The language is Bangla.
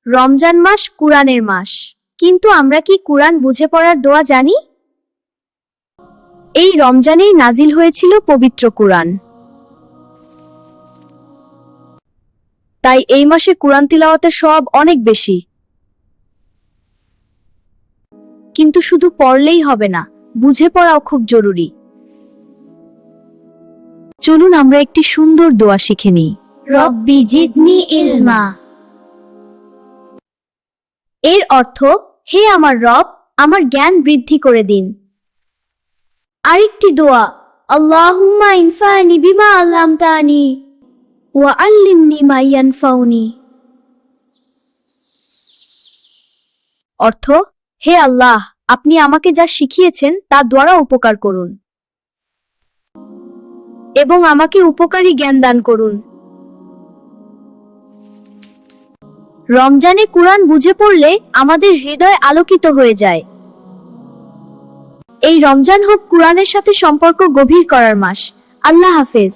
রমজান মাস কুরআনের মাস, কিন্তু আমরা কি কুরআন বুঝে পড়ার দোয়া জানি? এই রমজানেই নাজিল হয়েছিল পবিত্র কুরআন। তাই এই মাসে কুরআন তিলাওয়াতের সওয়াব অনেক বেশি। কিন্তু শুধু পড়লেই হবে না, বুঝে পড়াও খুব জরুরি। চলুন আমরা একটি সুন্দর দোয়া শিখে নিই। রব্বি জিদনি ইলমা। এর অর্থ, হে আমার রব, আমার জ্ঞান বৃদ্ধি করে দিন। আরেকটি দোয়া, আল্লাহুম্মা ইনফানি বিমা আল্লামতানি ওয়া আল্লিমনি মা ইয়ানফাউনি। অর্থ, হে আল্লাহ, আপনি আমাকে যা শিখিয়েছেন তা দ্বারা উপকার করুন এবং আমাকে উপকারী জ্ঞান দান করুন। রমজানে কুরআন বুঝে পড়লে আমাদের হৃদয় আলোকিত হয়ে যায়। এই রমজান হোক কুরআনের সাথে সম্পর্ক গভীর করার মাস। আল্লাহ হাফেজ।